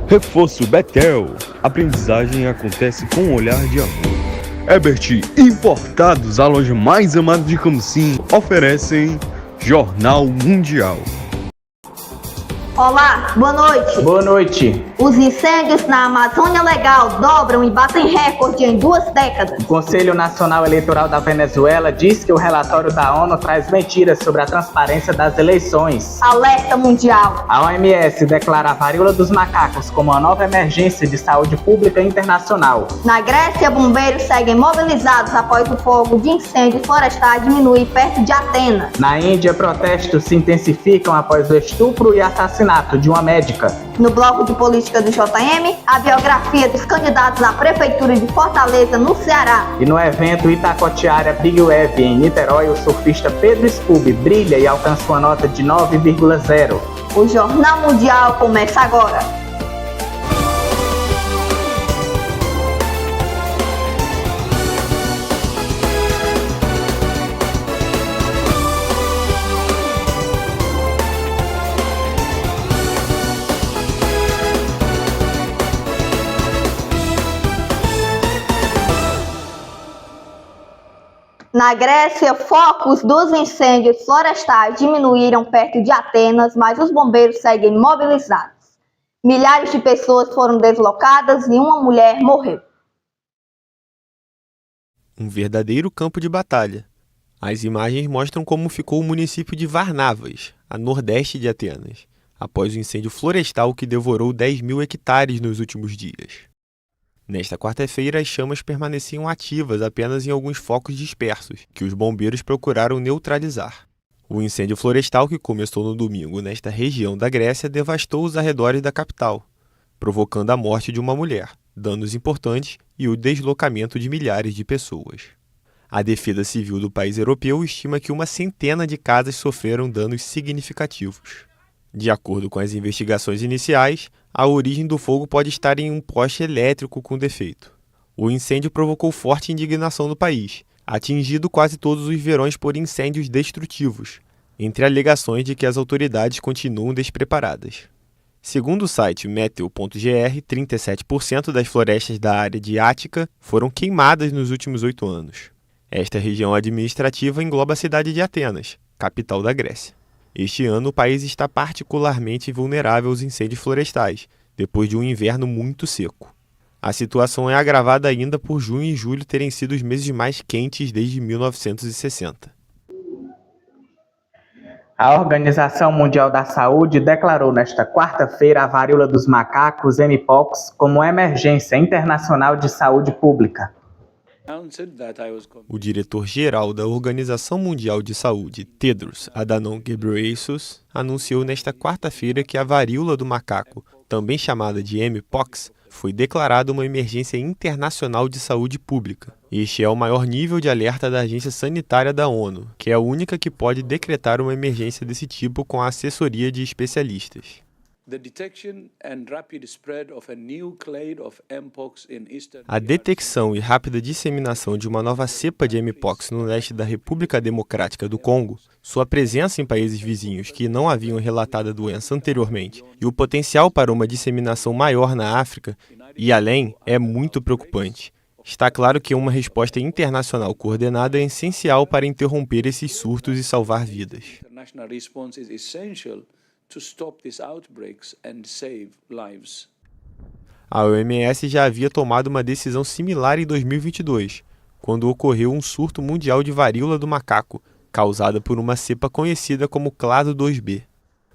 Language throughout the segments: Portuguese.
Reforço Betel. Aprendizagem acontece com um olhar de amor. Ebert Importados, a loja mais amada de Camocim, oferecem Jornal Mundial. Olá, boa noite. Boa noite. Os incêndios na Amazônia Legal dobram e batem recorde em 2 décadas. O Conselho Nacional Eleitoral da Venezuela diz que o relatório da ONU traz mentiras sobre a transparência das eleições. Alerta mundial. A OMS declara a varíola dos macacos como uma nova emergência de saúde pública internacional. Na Grécia, bombeiros seguem mobilizados após o fogo de incêndio florestal diminuir perto de Atenas. Na Índia, protestos se intensificam após o estupro e assassinato de uma médica. No bloco de política do JM, a biografia dos candidatos à Prefeitura de Fortaleza, no Ceará. E no evento Itacoatiara Big Wave, em Niterói, o surfista Pedro Scooby brilha e alcança uma nota de 9,0. O Jornal Mundial começa agora. Na Grécia, focos dos incêndios florestais diminuíram perto de Atenas, mas os bombeiros seguem mobilizados. Milhares de pessoas foram deslocadas e uma mulher morreu. Um verdadeiro campo de batalha. As imagens mostram como ficou o município de Varnavas, a nordeste de Atenas, após o incêndio florestal que devorou 10.000 hectares nos últimos dias. Nesta quarta-feira, as chamas permaneciam ativas apenas em alguns focos dispersos, que os bombeiros procuraram neutralizar. O incêndio florestal que começou no domingo nesta região da Grécia devastou os arredores da capital, provocando a morte de uma mulher, danos importantes e o deslocamento de milhares de pessoas. A Defesa Civil do país europeu estima que 100 de casas sofreram danos significativos. De acordo com as investigações iniciais, a origem do fogo pode estar em um poste elétrico com defeito. O incêndio provocou forte indignação no país, atingido quase todos os verões por incêndios destrutivos, entre alegações de que as autoridades continuam despreparadas. Segundo o site meteo.gr, 37% das florestas da área de Ática foram queimadas nos últimos 8 anos. Esta região administrativa engloba a cidade de Atenas, capital da Grécia. Este ano, o país está particularmente vulnerável aos incêndios florestais, depois de um inverno muito seco. A situação é agravada ainda por junho e julho terem sido os meses mais quentes desde 1960. A Organização Mundial da Saúde declarou nesta quarta-feira a varíola dos macacos, Mpox, como emergência internacional de saúde pública. O diretor-geral da Organização Mundial de Saúde, Tedros Adhanom Ghebreyesus, anunciou nesta quarta-feira que a varíola do macaco, também chamada de Mpox, foi declarada uma emergência internacional de saúde pública. Este é o maior nível de alerta da Agência Sanitária da ONU, que é a única que pode decretar uma emergência desse tipo com a assessoria de especialistas. A detecção e rápida disseminação de uma nova cepa de Mpox no leste da República Democrática do Congo, sua presença em países vizinhos que não haviam relatado a doença anteriormente e o potencial para uma disseminação maior na África e além é muito preocupante. Está claro que uma resposta internacional coordenada é essencial para interromper esses surtos e salvar vidas. A OMS já havia tomado uma decisão similar em 2022, quando ocorreu um surto mundial de varíola do macaco, causada por uma cepa conhecida como clado 2B.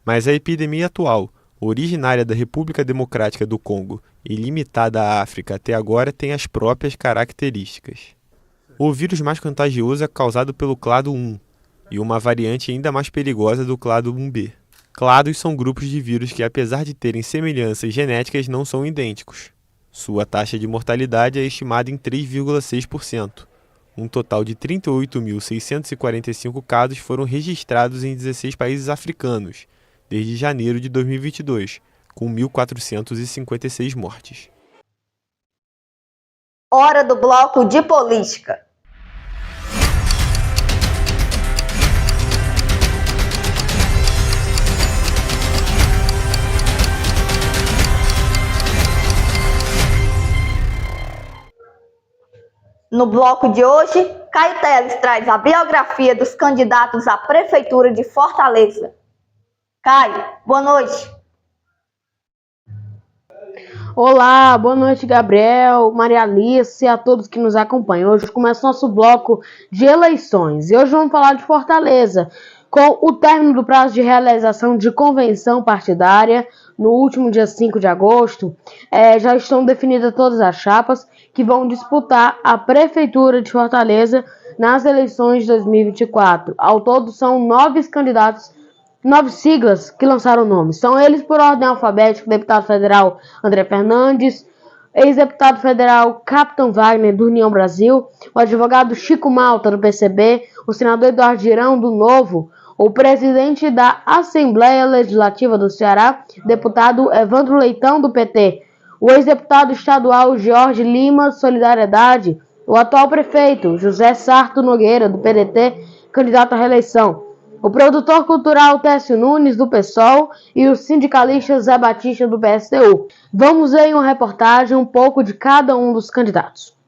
Mas a epidemia atual, originária da República Democrática do Congo e limitada à África até agora, tem as próprias características. O vírus mais contagioso é causado pelo clado 1 e uma variante ainda mais perigosa do clado 1B. Clados são grupos de vírus que, apesar de terem semelhanças genéticas, não são idênticos. Sua taxa de mortalidade é estimada em 3,6%. Um total de 38.645 casos foram registrados em 16 países africanos, desde janeiro de 2022, com 1.456 mortes. Hora do bloco de política. No bloco de hoje, Caio Teles traz a biografia dos candidatos à Prefeitura de Fortaleza. Caio, boa noite. Olá, boa noite, Gabriel, Maria Alice e a todos que nos acompanham. Hoje começa o nosso bloco de eleições e hoje vamos falar de Fortaleza, com o término do prazo de realização de convenção partidária no último dia 5 de agosto. Já estão definidas todas as chapas que vão disputar a Prefeitura de Fortaleza nas eleições de 2024. Ao todo são 9 candidatos, 9 siglas que lançaram nomes. São eles por ordem alfabética: deputado federal André Fernandes, ex-deputado federal Capitão Wagner, do União Brasil, o advogado Chico Malta, do PCB, o senador Eduardo Girão, do Novo, o presidente da Assembleia Legislativa do Ceará, deputado Evandro Leitão, do PT, o ex-deputado estadual Jorge Lima, Solidariedade, o atual prefeito José Sarto Nogueira, do PDT, candidato à reeleição, o produtor cultural Técio Nunes, do PSOL, e o sindicalista Zé Batista, do PSTU. Vamos ver em uma reportagem um pouco de cada um dos candidatos.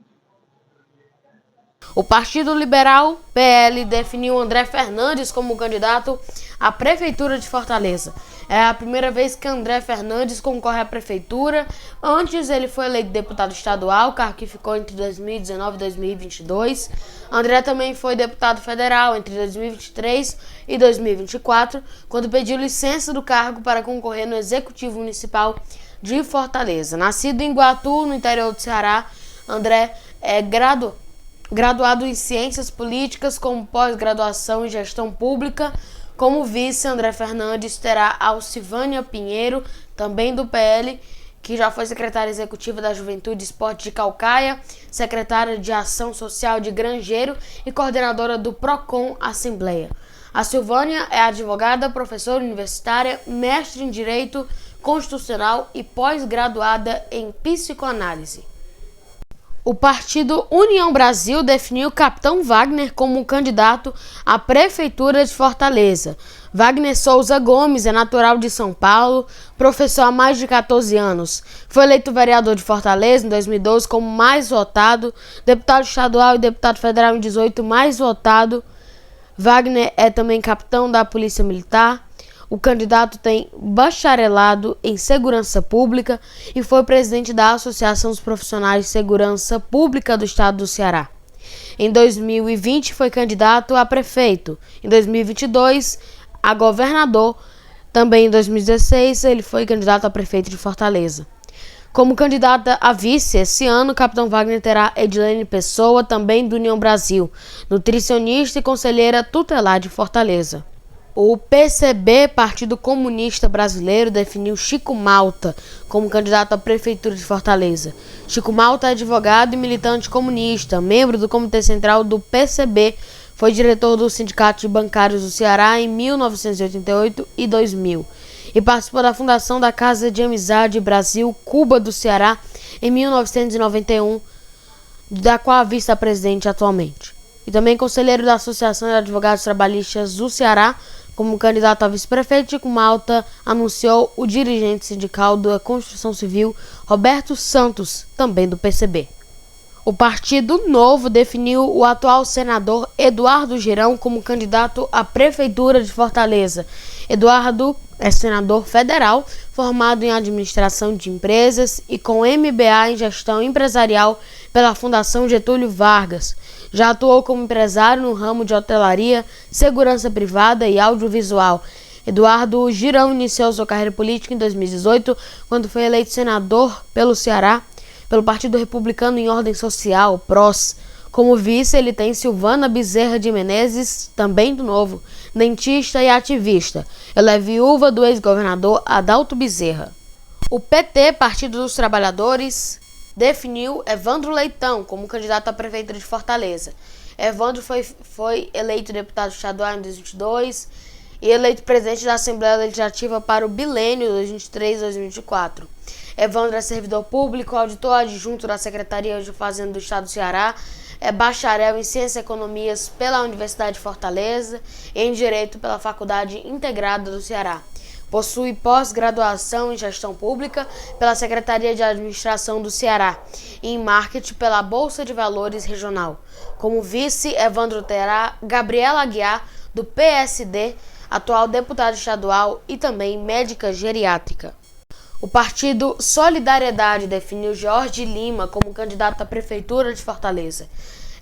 O Partido Liberal, PL, definiu André Fernandes como candidato à Prefeitura de Fortaleza. É a primeira vez que André Fernandes concorre à Prefeitura. Antes ele foi eleito deputado estadual, cargo que ficou entre 2019 e 2022. André também foi deputado federal entre 2023 e 2024, quando pediu licença do cargo para concorrer no Executivo Municipal de Fortaleza. Nascido em Iguatu, no interior do Ceará, André é graduado em Ciências Políticas com pós-graduação em Gestão Pública. Como vice, André Fernandes terá Alcivânia Pinheiro, também do PL, que já foi secretária executiva da Juventude e Esporte de Caucaia, secretária de Ação Social de Grangeiro e coordenadora do PROCON Assembleia. A Silvânia é advogada, professora universitária, mestre em Direito Constitucional e pós-graduada em Psicoanálise. O partido União Brasil definiu Capitão Wagner como candidato à Prefeitura de Fortaleza. Wagner Souza Gomes é natural de São Paulo, professor há mais de 14 anos. Foi eleito vereador de Fortaleza em 2012 como mais votado, deputado estadual e deputado federal em 2018 mais votado. Wagner é também capitão da Polícia Militar. O candidato tem bacharelado em Segurança Pública e foi presidente da Associação dos Profissionais de Segurança Pública do Estado do Ceará. Em 2020 foi candidato a prefeito. Em 2022 a governador. Também em 2016 ele foi candidato a prefeito de Fortaleza. Como candidata a vice, esse ano o capitão Wagner terá Edilene Pessoa, também do União Brasil, nutricionista e conselheira tutelar de Fortaleza. O PCB, Partido Comunista Brasileiro, definiu Chico Malta como candidato à Prefeitura de Fortaleza. Chico Malta é advogado e militante comunista, membro do Comitê Central do PCB, foi diretor do Sindicato de Bancários do Ceará em 1988 e 2000 e participou da fundação da Casa de Amizade Brasil-Cuba do Ceará em 1991, da qual é vice-presidente atualmente. E também conselheiro da Associação de Advogados Trabalhistas do Ceará. Como candidato a vice-prefeito, Chico Malta anunciou o dirigente sindical da Construção Civil, Roberto Santos, também do PCB. O Partido Novo definiu o atual senador Eduardo Girão como candidato à Prefeitura de Fortaleza. Eduardo é senador federal, formado em administração de empresas e com MBA em gestão empresarial pela Fundação Getúlio Vargas. Já atuou como empresário no ramo de hotelaria, segurança privada e audiovisual. Eduardo Girão iniciou sua carreira política em 2018, quando foi eleito senador pelo Ceará, pelo Partido Republicano em Ordem Social, PROS. Como vice, ele tem Silvana Bezerra de Menezes, também do Novo, dentista e ativista. Ela é viúva do ex-governador Adalto Bezerra. O PT, Partido dos Trabalhadores, definiu Evandro Leitão como candidato à Prefeitura de Fortaleza. Evandro foi eleito deputado estadual em 2022 e eleito presidente da Assembleia Legislativa para o bilênio 2023-2024. Evandro é servidor público, auditor adjunto da Secretaria de Fazenda do Estado do Ceará, é bacharel em Ciências e Economias pela Universidade de Fortaleza e em Direito pela Faculdade Integrada do Ceará. Possui pós-graduação em Gestão Pública pela Secretaria de Administração do Ceará e em Marketing pela Bolsa de Valores Regional. Como vice, Evandro terá Gabriela Aguiar, do PSD, atual deputada estadual e também médica geriátrica. O partido Solidariedade definiu Jorge Lima como candidato à Prefeitura de Fortaleza.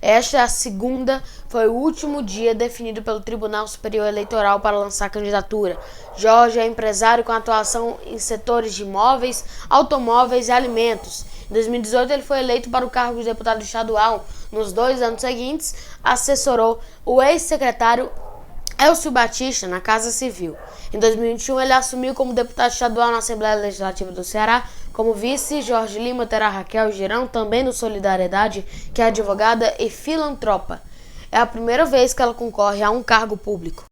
Esta é a segunda, foi o último dia definido pelo Tribunal Superior Eleitoral para lançar a candidatura. Jorge é empresário com atuação em setores de imóveis, automóveis e alimentos. Em 2018 ele foi eleito para o cargo de deputado estadual. Nos 2 anos seguintes, assessorou o ex-secretário Elcio Batista na Casa Civil. Em 2021 ele assumiu como deputado estadual na Assembleia Legislativa do Ceará. Como vice, Jorge Lima terá Raquel Girão, também no Solidariedade, que é advogada e filantropa. É a primeira vez que ela concorre a um cargo público.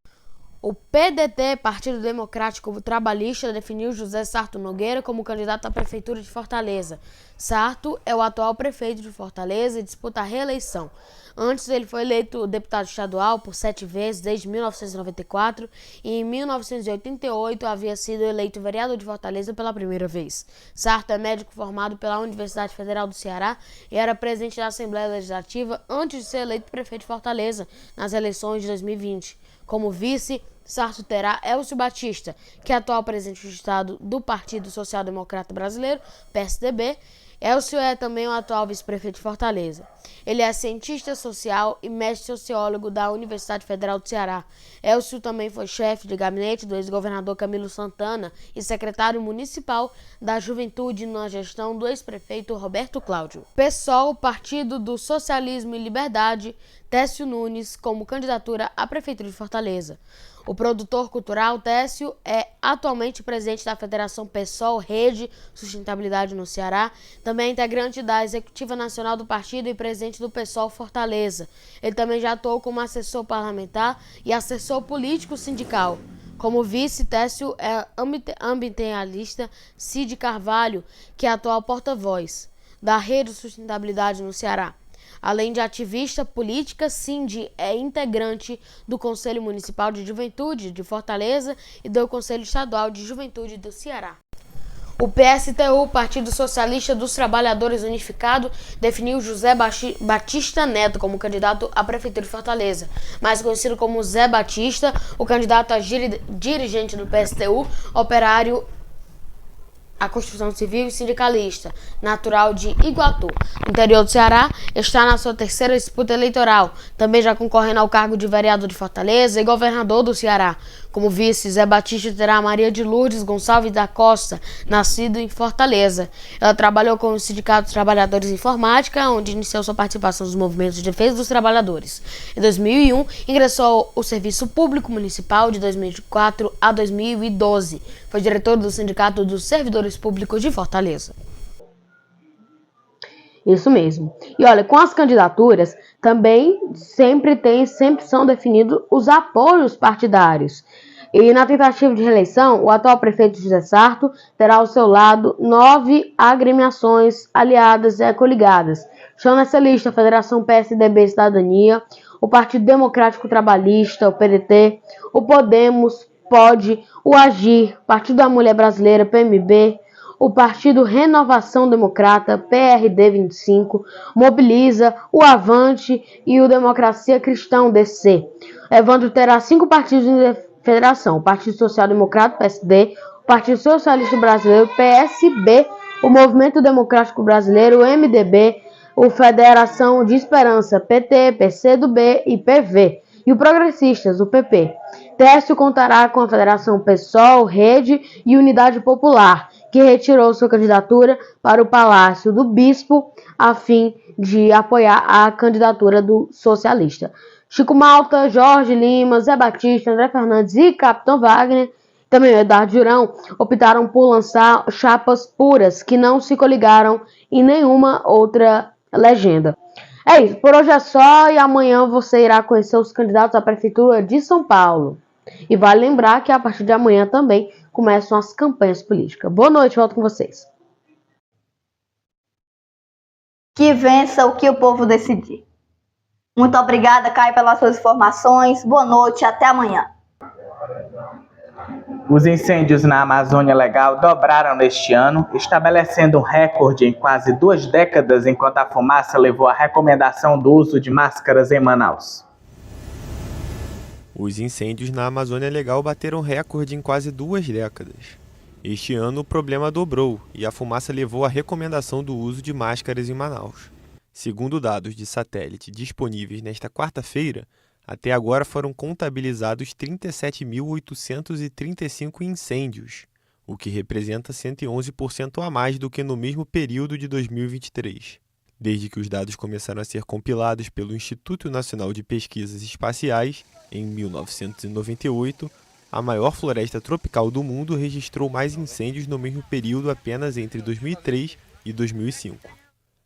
O PDT, Partido Democrático Trabalhista, definiu José Sarto Nogueira como candidato à Prefeitura de Fortaleza. Sarto é o atual prefeito de Fortaleza e disputa a reeleição. Antes, ele foi eleito deputado estadual por 7 vezes, desde 1994, e em 1988 havia sido eleito vereador de Fortaleza pela primeira vez. Sarto é médico formado pela Universidade Federal do Ceará e era presidente da Assembleia Legislativa antes de ser eleito prefeito de Fortaleza nas eleições de 2020. Como vice, Sarto terá Elcio Batista, que é atual presidente do Estado do Partido Social Democrata Brasileiro, PSDB. Elcio é também o atual vice-prefeito de Fortaleza. Ele é cientista social e mestre sociólogo da Universidade Federal do Ceará. Elcio também foi chefe de gabinete do ex-governador Camilo Santana e secretário municipal da Juventude na gestão do ex-prefeito Roberto Cláudio. PSOL, Partido do Socialismo e Liberdade, Técio Nunes como candidatura à Prefeitura de Fortaleza. O produtor cultural Técio é atualmente presidente da Federação PSOL Rede Sustentabilidade no Ceará, também é integrante da Executiva Nacional do Partido e presidente do PSOL Fortaleza. Ele também já atuou como assessor parlamentar e assessor político sindical. Como vice, Técio é ambientalista Cid Carvalho, que é atual porta-voz da Rede Sustentabilidade no Ceará. Além de ativista política, Cindy é integrante do Conselho Municipal de Juventude de Fortaleza e do Conselho Estadual de Juventude do Ceará. O PSTU, Partido Socialista dos Trabalhadores Unificado, definiu José Batista Neto como candidato à Prefeitura de Fortaleza. Mais conhecido como Zé Batista, o candidato a dirigente do PSTU, operário a construção civil e sindicalista, natural de Iguatu, no interior do Ceará, está na sua 3ª disputa eleitoral, também já concorrendo ao cargo de vereador de Fortaleza e governador do Ceará. Como vice, Zé Batista terá Maria de Lourdes Gonçalves da Costa, nascido em Fortaleza. Ela trabalhou com o Sindicato dos Trabalhadores de Informática, onde iniciou sua participação nos movimentos de defesa dos trabalhadores. Em 2001, ingressou ao Serviço Público Municipal de 2004 a 2012. Foi diretor do Sindicato dos Servidores Públicos de Fortaleza. Isso mesmo. E olha, com as candidaturas também sempre são definidos os apoios partidários. E na tentativa de reeleição, o atual prefeito José Sarto terá ao seu lado 9 agremiações aliadas e coligadas. Estão nessa lista a Federação PSDB Cidadania, o Partido Democrático Trabalhista, o PDT, o Podemos, POD, o AGIR, Partido da Mulher Brasileira, PMB, o Partido Renovação Democrata, PRD 25, Mobiliza, o Avante e o Democracia Cristã, DC. Evandro terá 5 partidos de federação: o Partido Social Democrata, PSD, o Partido Socialista Brasileiro, PSB, o Movimento Democrático Brasileiro, o MDB, o Federação de Esperança, PT, PCdoB e PV, e o Progressistas, o PP. Técio contará com a Federação PSOL, Rede e Unidade Popular, que retirou sua candidatura para o Palácio do Bispo a fim de apoiar a candidatura do socialista. Chico Malta, Jorge Lima, Zé Batista, André Fernandes e Capitão Wagner, também Eduardo Jurão, optaram por lançar chapas puras que não se coligaram em nenhuma outra legenda. É isso, por hoje é só e amanhã você irá conhecer os candidatos à Prefeitura de São Paulo. E vale lembrar que a partir de amanhã também começam as campanhas políticas. Boa noite, volto com vocês. Que vença o que o povo decidir. Muito obrigada, Caio, pelas suas informações. Boa noite, até amanhã. Os incêndios na Amazônia Legal dobraram neste ano, estabelecendo um recorde em quase 2 décadas, enquanto a fumaça levou à recomendação do uso de máscaras em Manaus. Os incêndios na Amazônia Legal bateram recorde em quase 2 décadas. Este ano o problema dobrou e a fumaça levou à recomendação do uso de máscaras em Manaus. Segundo dados de satélite disponíveis nesta quarta-feira, até agora foram contabilizados 37.835 incêndios, o que representa 111% a mais do que no mesmo período de 2023. Desde que os dados começaram a ser compilados pelo Instituto Nacional de Pesquisas Espaciais, em 1998, a maior floresta tropical do mundo registrou mais incêndios no mesmo período apenas entre 2003 e 2005.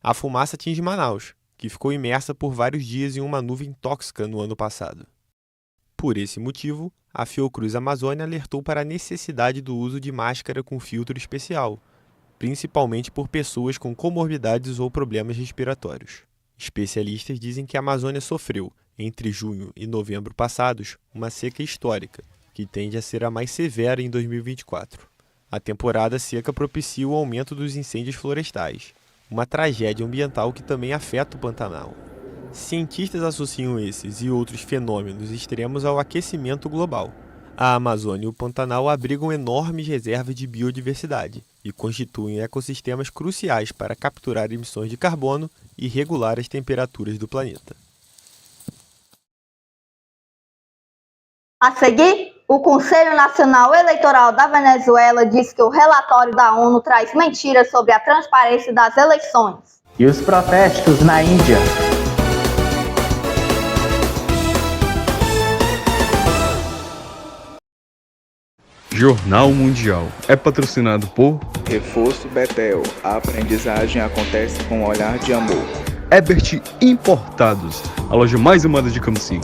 A fumaça atinge Manaus, que ficou imersa por vários dias em uma nuvem tóxica no ano passado. Por esse motivo, a Fiocruz Amazônia alertou para a necessidade do uso de máscara com filtro especial, principalmente por pessoas com comorbidades ou problemas respiratórios. Especialistas dizem que a Amazônia sofreu, entre junho e novembro passados, uma seca histórica, que tende a ser a mais severa em 2024. A temporada seca propicia o aumento dos incêndios florestais, uma tragédia ambiental que também afeta o Pantanal. Cientistas associam esses e outros fenômenos extremos ao aquecimento global. A Amazônia e o Pantanal abrigam enormes reservas de biodiversidade e constituem ecossistemas cruciais para capturar emissões de carbono e regular as temperaturas do planeta. A seguir, o Conselho Nacional Eleitoral da Venezuela diz que o relatório da ONU traz mentiras sobre a transparência das eleições. E os protestos na Índia. Jornal Mundial é patrocinado por Reforço Betel. A aprendizagem acontece com um olhar de amor. Ebert Importados, a loja mais amada de Camocim.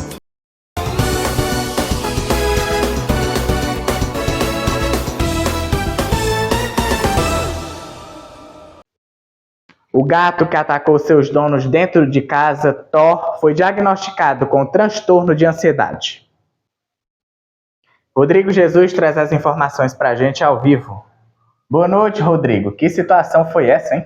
O gato que atacou seus donos dentro de casa, Thor, foi diagnosticado com transtorno de ansiedade. Rodrigo Jesus traz as informações para a gente ao vivo. Boa noite, Rodrigo. Que situação foi essa, hein?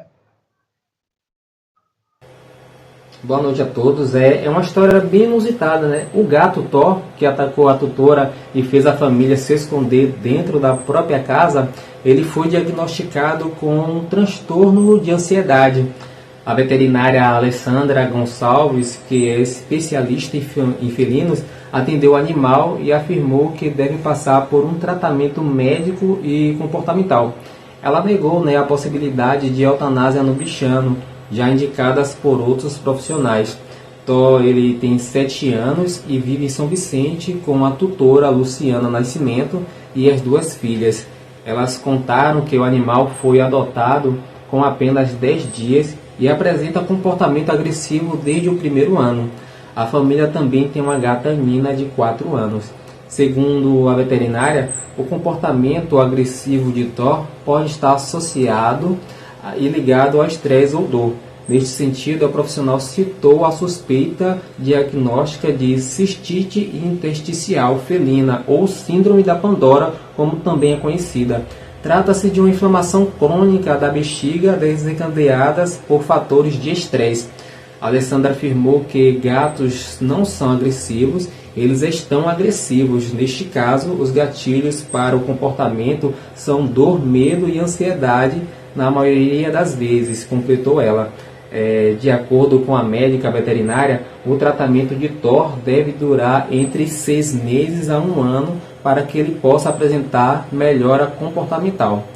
Boa noite a todos. É uma história bem inusitada, né? O gato Thor, que atacou a tutora e fez a família se esconder dentro da própria casa, ele foi diagnosticado com um transtorno de ansiedade. A veterinária Alessandra Gonçalves, que é especialista em felinos, atendeu o animal e afirmou que deve passar por um tratamento médico e comportamental. Ela negou, a possibilidade de eutanásia no bichano, já indicadas por outros profissionais. Thor, ele tem 7 anos e vive em São Vicente com a tutora Luciana Nascimento e as 2 filhas. Elas contaram que o animal foi adotado com apenas 10 dias e apresenta comportamento agressivo desde o primeiro ano. A família também tem uma gata Nina de 4 anos. Segundo a veterinária, o comportamento agressivo de Thor pode estar associado e ligado ao estresse ou dor. Neste sentido, a profissional citou a suspeita diagnóstica de cistite intersticial felina, ou síndrome da Pandora, como também é conhecida. Trata-se de uma inflamação crônica da bexiga desencadeada por fatores de estresse. A Alessandra afirmou que gatos não são agressivos, eles estão agressivos. Neste caso, os gatilhos para o comportamento são dor, medo e ansiedade, na maioria das vezes, completou ela. De acordo com a médica veterinária, o tratamento de Thor deve durar entre 6 meses a 1 ano para que ele possa apresentar melhora comportamental.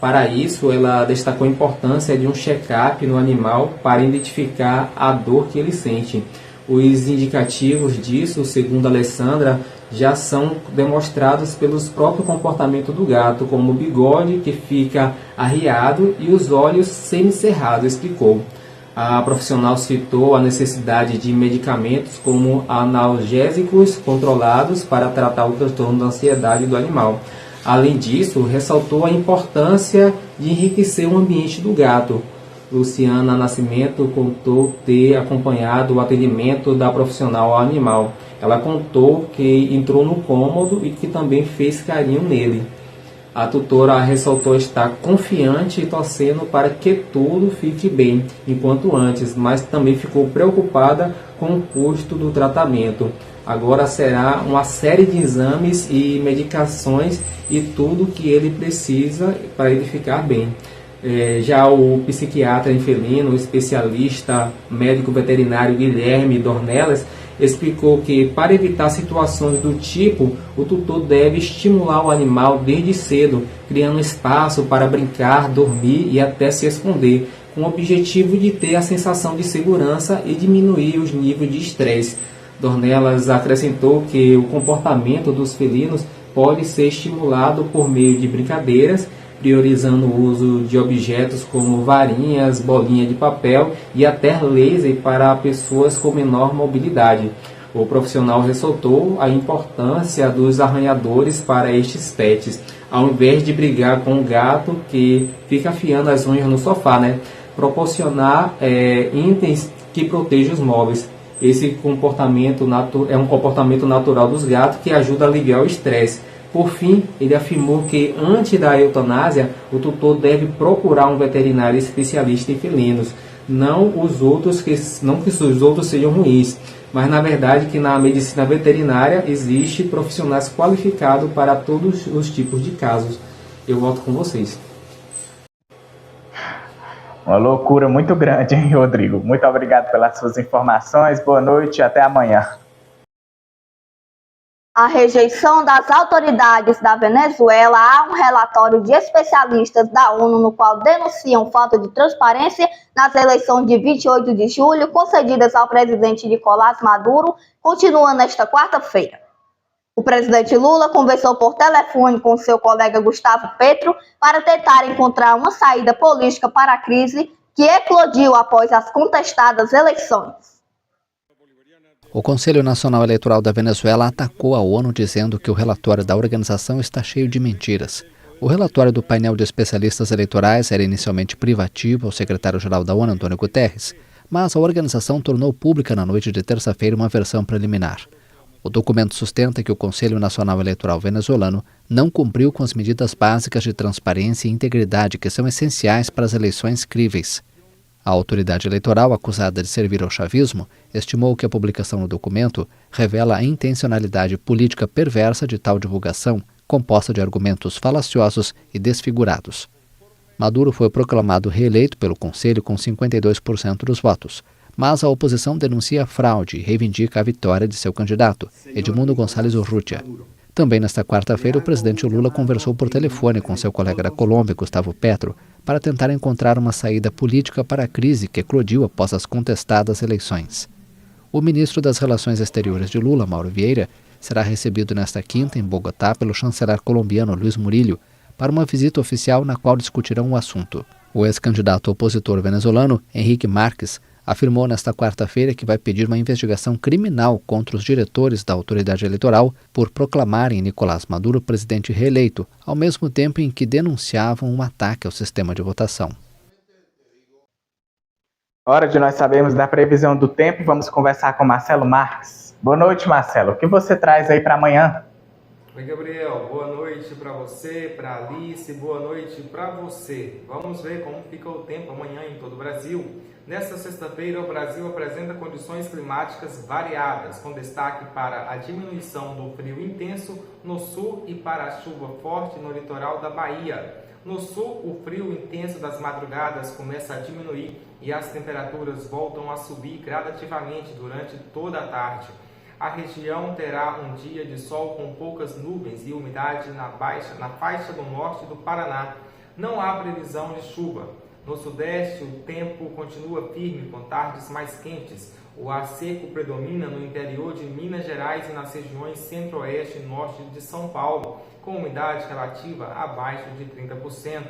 Para isso, ela destacou a importância de um check-up no animal para identificar a dor que ele sente. Os indicativos disso, segundo a Alessandra, já são demonstrados pelos próprios comportamentos do gato, como o bigode que fica arriado e os olhos semicerrados, explicou. A profissional citou a necessidade de medicamentos como analgésicos controlados para tratar o transtorno da ansiedade do animal. Além disso, ressaltou a importância de enriquecer o ambiente do gato. Luciana Nascimento contou ter acompanhado o atendimento da profissional ao animal. Ela contou que entrou no cômodo e que também fez carinho nele. A tutora ressaltou estar confiante e torcendo para que tudo fique bem enquanto antes, mas também ficou preocupada com o custo do tratamento. Agora será uma série de exames e medicações e tudo que ele precisa para ele ficar bem. Já o psiquiatra em felino, o especialista médico veterinário Guilherme Dornelas, explicou que para evitar situações do tipo, o tutor deve estimular o animal desde cedo, criando espaço para brincar, dormir e até se esconder, com o objetivo de ter a sensação de segurança e diminuir os níveis de estresse. Dornelas acrescentou que o comportamento dos felinos pode ser estimulado por meio de brincadeiras, priorizando o uso de objetos como varinhas, bolinha de papel e até laser para pessoas com menor mobilidade. O profissional ressaltou a importância dos arranhadores para estes pets, ao invés de brigar com o gato que fica afiando as unhas no sofá, proporcionar itens que protejam os móveis. Esse comportamento é um comportamento natural dos gatos que ajuda a aliviar o estresse. Por fim, ele afirmou que antes da eutanásia, o tutor deve procurar um veterinário especialista em felinos. Não que os outros sejam ruins, mas na verdade que na medicina veterinária existe profissionais qualificados para todos os tipos de casos. Eu volto com vocês. Uma loucura muito grande, hein, Rodrigo? Muito obrigado pelas suas informações. Boa noite e até amanhã. A rejeição das autoridades da Venezuela a um relatório de especialistas da ONU no qual denunciam falta de transparência nas eleições de 28 de julho concedidas ao presidente Nicolás Maduro continua nesta quarta-feira. O presidente Lula conversou por telefone com seu colega Gustavo Petro para tentar encontrar uma saída política para a crise que eclodiu após as contestadas eleições. O Conselho Nacional Eleitoral da Venezuela atacou a ONU dizendo que o relatório da organização está cheio de mentiras. O relatório do painel de especialistas eleitorais era inicialmente privativo ao secretário-geral da ONU, Antônio Guterres, mas a organização tornou pública na noite de terça-feira uma versão preliminar. O documento sustenta que o Conselho Nacional Eleitoral venezuelano não cumpriu com as medidas básicas de transparência e integridade que são essenciais para as eleições críveis. A autoridade eleitoral, acusada de servir ao chavismo, estimou que a publicação no documento revela a intencionalidade política perversa de tal divulgação, composta de argumentos falaciosos e desfigurados. Maduro foi proclamado reeleito pelo Conselho com 52% dos votos, mas a oposição denuncia fraude e reivindica a vitória de seu candidato, Edmundo Gonçalves Urrutia. Também nesta quarta-feira, o presidente Lula conversou por telefone com seu colega da Colômbia, Gustavo Petro, para tentar encontrar uma saída política para a crise que eclodiu após as contestadas eleições. O ministro das Relações Exteriores de Lula, Mauro Vieira, será recebido nesta quinta em Bogotá pelo chanceler colombiano Luiz Murillo para uma visita oficial na qual discutirão o assunto. O ex-candidato opositor venezuelano, Henrique Marques, afirmou nesta quarta-feira que vai pedir uma investigação criminal contra os diretores da autoridade eleitoral por proclamarem Nicolás Maduro presidente reeleito, ao mesmo tempo em que denunciavam um ataque ao sistema de votação. Hora de nós sabermos da previsão do tempo, vamos conversar com Marcelo Marques. Boa noite, Marcelo. O que você traz aí para amanhã? Oi, Gabriel. Boa noite para você, para Alice, boa noite para você. Vamos ver como fica o tempo amanhã em todo o Brasil. Nesta sexta-feira, o Brasil apresenta condições climáticas variadas, com destaque para a diminuição do frio intenso no sul e para a chuva forte no litoral da Bahia. No sul, o frio intenso das madrugadas começa a diminuir e as temperaturas voltam a subir gradativamente durante toda a tarde. A região terá um dia de sol com poucas nuvens e umidade na faixa do norte do Paraná. Não há previsão de chuva. No sudeste, o tempo continua firme, com tardes mais quentes. O ar seco predomina no interior de Minas Gerais e nas regiões centro-oeste e norte de São Paulo, com umidade relativa abaixo de 30%.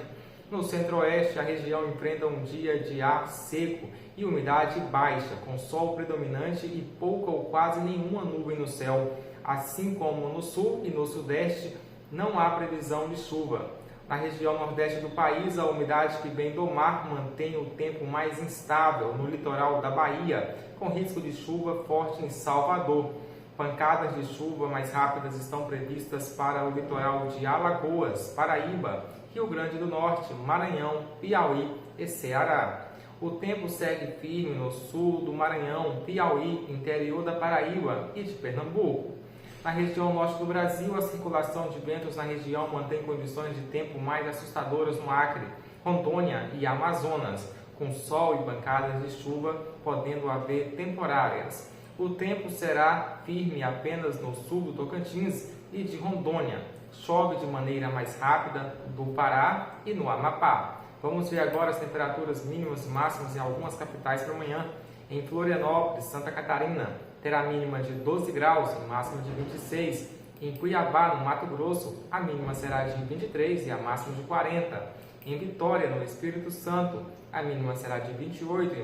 No centro-oeste, a região enfrenta um dia de ar seco e umidade baixa, com sol predominante e pouca ou quase nenhuma nuvem no céu. Assim como no sul e no sudeste, não há previsão de chuva. Na região nordeste do país, a umidade que vem do mar mantém o tempo mais instável no litoral da Bahia, com risco de chuva forte em Salvador. Pancadas de chuva mais rápidas estão previstas para o litoral de Alagoas, Paraíba, Rio Grande do Norte, Maranhão, Piauí e Ceará. O tempo segue firme no sul do Maranhão, Piauí, interior da Paraíba e de Pernambuco. Na região norte do Brasil, a circulação de ventos na região mantém condições de tempo mais assustadoras no Acre, Rondônia e Amazonas, com sol e pancadas de chuva, podendo haver temporárias. O tempo será firme apenas no sul do Tocantins e de Rondônia. Chove de maneira mais rápida do Pará e no Amapá. Vamos ver agora as temperaturas mínimas e máximas em algumas capitais para amanhã. Em Florianópolis, Santa Catarina, terá mínima de 12 graus e máxima de 26. Em Cuiabá, no Mato Grosso, a mínima será de 23 e a máxima de 40. Em Vitória, no Espírito Santo, a mínima será de 28 e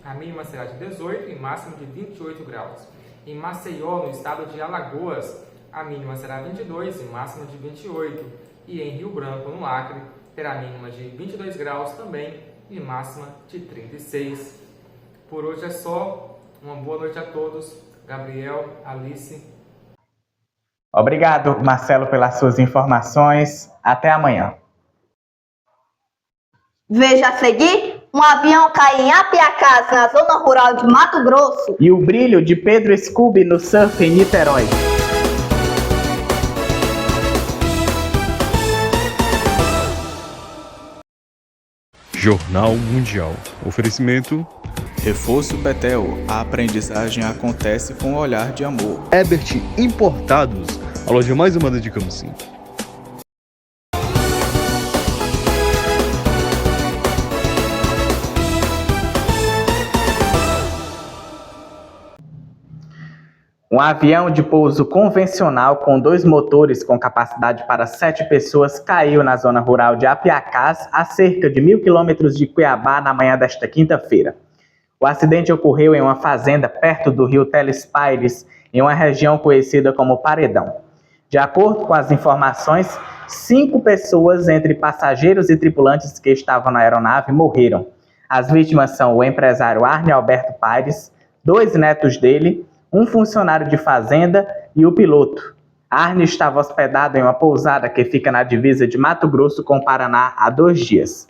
a mínima será de 18 e máxima de 28 graus. Em Maceió, no estado de Alagoas, a mínima será 22 e máxima de 28. E em Rio Branco, no Acre, terá mínima de 22 graus também e máxima de 36. Por hoje é só. Uma boa noite a todos. Gabriel, Alice. Obrigado, Marcelo, pelas suas informações. Até amanhã. Veja a seguir, um avião cai em Apiacás, na zona rural de Mato Grosso. E o brilho de Pedro Scooby no surf em Niterói. Jornal Mundial. Oferecimento Reforço Betel. A aprendizagem acontece com um olhar de amor. Ebert Importados, a loja mais amada de Camocim. Um avião de pouso convencional com 2 motores com capacidade para 7 pessoas caiu na zona rural de Apiacás, a cerca de 1.000 quilômetros de Cuiabá, na manhã desta quinta-feira. O acidente ocorreu em uma fazenda perto do rio Telespires, em uma região conhecida como Paredão. De acordo com as informações, 5 pessoas, entre passageiros e tripulantes que estavam na aeronave, morreram. As vítimas são o empresário Arne Alberto Paires, 2 netos dele, um funcionário de fazenda e o piloto. Arne estava hospedado em uma pousada que fica na divisa de Mato Grosso com o Paraná há 2 dias.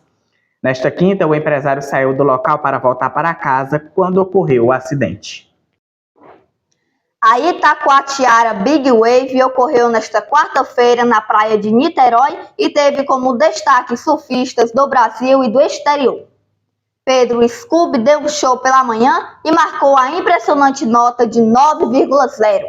Nesta quinta, o empresário saiu do local para voltar para casa quando ocorreu o acidente. A Itacoatiara Big Wave ocorreu nesta quarta-feira na praia de Niterói e teve como destaque surfistas do Brasil e do exterior. Pedro Scooby deu um show pela manhã e marcou a impressionante nota de 9,0.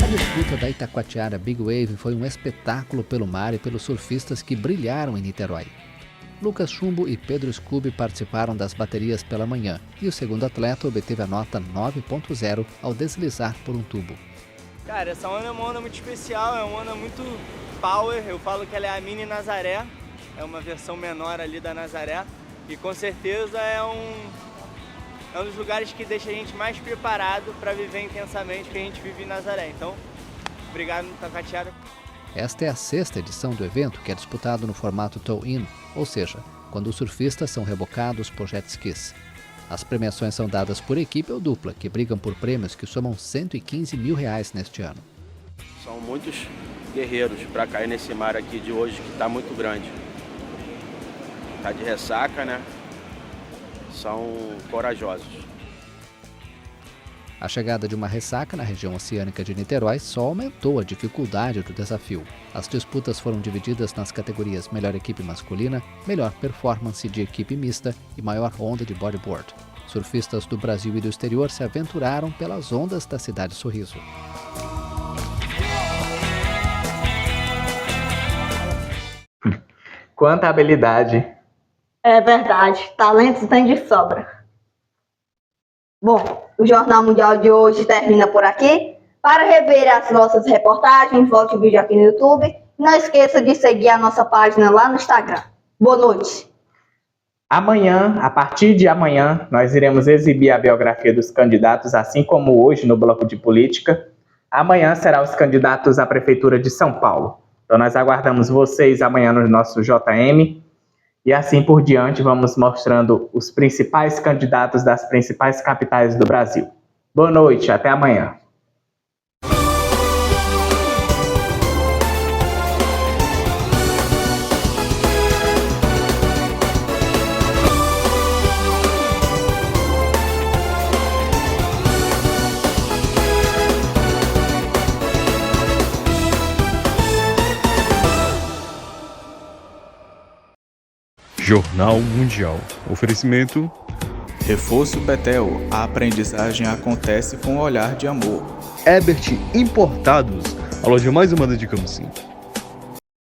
A disputa da Itacoatiara Big Wave foi um espetáculo pelo mar e pelos surfistas que brilharam em Niterói. Lucas Chumbo e Pedro Scooby participaram das baterias pela manhã e o segundo atleta obteve a nota 9,0 ao deslizar por um tubo. Cara, essa onda é uma onda muito especial, é uma onda muito power, eu falo que ela é a mini Nazaré, é uma versão menor ali da Nazaré e com certeza é um dos lugares que deixa a gente mais preparado para viver intensamente o que a gente vive em Nazaré. Então, obrigado, Itacoatiara. Esta é a 6ª edição do evento, que é disputado no formato tow-in, ou seja, quando os surfistas são rebocados por jet skis. As premiações são dadas por equipe ou dupla, que brigam por prêmios que somam R$115 mil neste ano. São muitos guerreiros para cair nesse mar aqui de hoje, que está muito grande. Está de ressaca, né? São corajosos. A chegada de uma ressaca na região oceânica de Niterói só aumentou a dificuldade do desafio. As disputas foram divididas nas categorias Melhor Equipe Masculina, Melhor Performance de Equipe Mista e Maior Onda de Bodyboard. Surfistas do Brasil e do exterior se aventuraram pelas ondas da Cidade Sorriso. Quanta habilidade! É verdade, talentos tem de sobra. Bom, o Jornal Mundial de hoje termina por aqui. Para rever as nossas reportagens, volte o vídeo aqui no YouTube. Não esqueça de seguir a nossa página lá no Instagram. Boa noite! Amanhã, a partir de amanhã, nós iremos exibir a biografia dos candidatos, assim como hoje no Bloco de Política. Amanhã será os candidatos à Prefeitura de São Paulo. Então nós aguardamos vocês amanhã no nosso JM. E assim por diante, vamos mostrando os principais candidatos das principais capitais do Brasil. Boa noite, até amanhã. Jornal Mundial. Oferecimento. Reforço Betel. A aprendizagem acontece com um olhar de amor. Ebert Importados, a loja mais amada de Camusim.